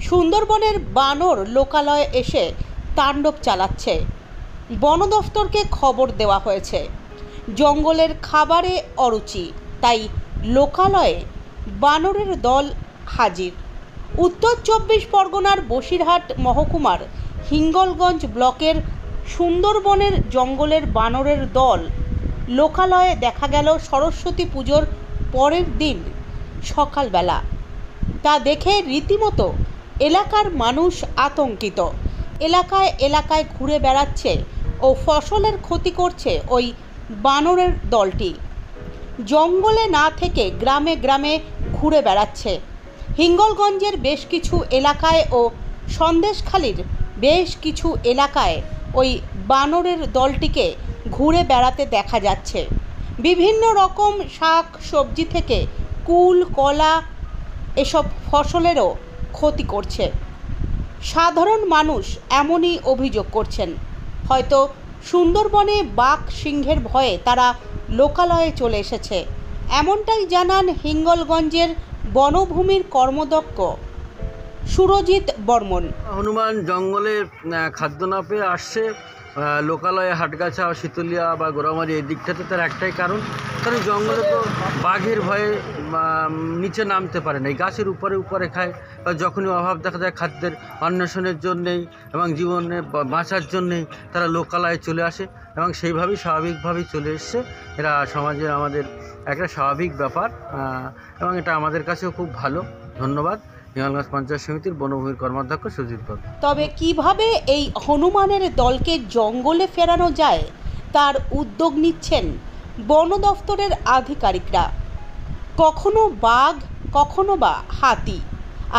সুন্দরবনের বানর লোকালয়ে এসে তাণ্ডব চালাচ্ছে। বন দফতরকে খবর দেওয়া হয়েছে। জঙ্গলের খাবারে অরুচি, তাই লোকালয়ে বানরের দল হাজির। উত্তর 24 পরগনার বসিরহাট মহকুমার হিঙ্গলগঞ্জ ব্লকের সুন্দরবনের জঙ্গলের বানরের দল লোকালয়ে দেখা গেল সরস্বতী পুজোর পরের দিন সকালবেলা। তা দেখে রীতিমতো এলাকার মানুষ আতঙ্কিত। এলাকায় এলাকায় ঘুরে বেড়াচ্ছে ও ফসলের ক্ষতি করছে ওই বানরের দলটি। জঙ্গলে না থেকে গ্রামে গ্রামে ঘুরে বেড়াচ্ছে। হিঙ্গলগঞ্জের বেশ কিছু এলাকায় ও সন্দেশখালীর বেশ কিছু এলাকায় ওই বানরের দলটিকে ঘুরে বেড়াতে দেখা যাচ্ছে। বিভিন্ন রকম শাক সবজি থেকে কুল কলা এসব ফসলেরও ক্ষতি করছে। সাধারণ মানুষ এমনই অভিযোগ করছেন। হয়তো সুন্দরবনে বাঘ সিংহের ভয়ে তারা লোকালয়ে চলে এসেছে, এমনটাই জানান হিঙ্গলগঞ্জের বনভূমির কর্মদক্ষ সুরজিৎ বর্মন। হনুমান জঙ্গলে খাদ্য না পেয়ে আসছে লোকালয়ে হাটগাছা শীতলিয়া বা গোড়ামারি এই দিকটাতে। তার একটাই কারণ জঙ্গলে তো বাঘের ভয়ে নিচে নামতে পারে না, এই গাছের উপরে উপরে খায়। বা যখনই অভাব দেখা যায় খাদ্যের অন্বেষণের জন্যেই এবং জীবনে বাঁচার জন্যেই তারা লোকালয়ে চলে আসে এবং সেইভাবেই স্বাভাবিকভাবেই চলে এসছে। এরা সমাজের আমাদের একটা স্বাভাবিক ব্যাপার এবং এটা আমাদের কাছেও খুব ভালো। ধন্যবাদ হিঙ্গলগঞ্জ পঞ্চায়েত সমিতির বনভূমির কর্মাধ্যক্ষ সুজিত বাবু। তবে কিভাবে এই হনুমানের দলকে জঙ্গলে ফেরানো যায় তার উদ্যোগ নিচ্ছেন বন দফতরের আধিকারিকরা। কখনো বাঘ, কখনো বা হাতি,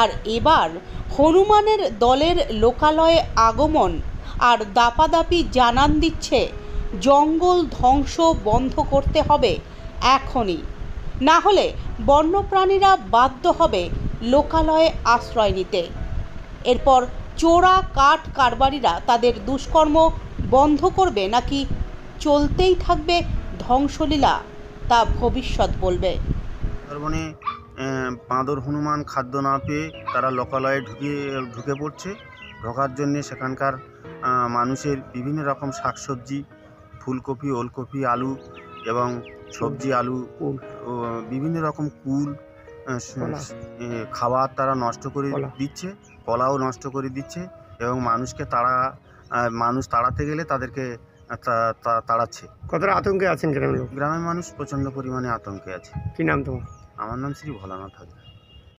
আর এবার হনুমানের দলের লোকালয়ে আগমন আর দাপাদাপি জানান দিচ্ছে জঙ্গল ধ্বংস বন্ধ করতে হবে এখনই, না হলে বন্যপ্রাণীরা বাধ্য হবে লোকালয়ে আশ্রয় নিতে। এরপর চোরা কাঠ কারবারিরা তাদের দুষ্কর্ম বন্ধ করবে নাকি চলতেই থাকবে ধ্বংসলীলা, তা ভবিষ্যৎ বলবে। সুন্দরবনে বাঁদর হনুমান খাদ্য না পেয়ে তারা লোকালয়ে ঢুকে পড়ছে। ঢোকার জন্যে সেখানকার মানুষের বিভিন্ন রকম শাকসবজি, ফুলকপি, ওলকপি, আলু এবং সবজি আলু ও বিভিন্ন রকম কুল খাবার তারা নষ্ট করে দিচ্ছে, কলাও নষ্ট করে দিচ্ছে এবং মানুষ তাড়াতে গেলে তাদেরকে তাড়াচ্ছে। কতটা আতঙ্কে আছেন গ্রামের লোক? গ্রামের মানুষ প্রচণ্ড পরিমাণে আতঙ্কে আছে। কি নাম তোমার? আমার নাম শ্রী ভোলানাথ হাজরা।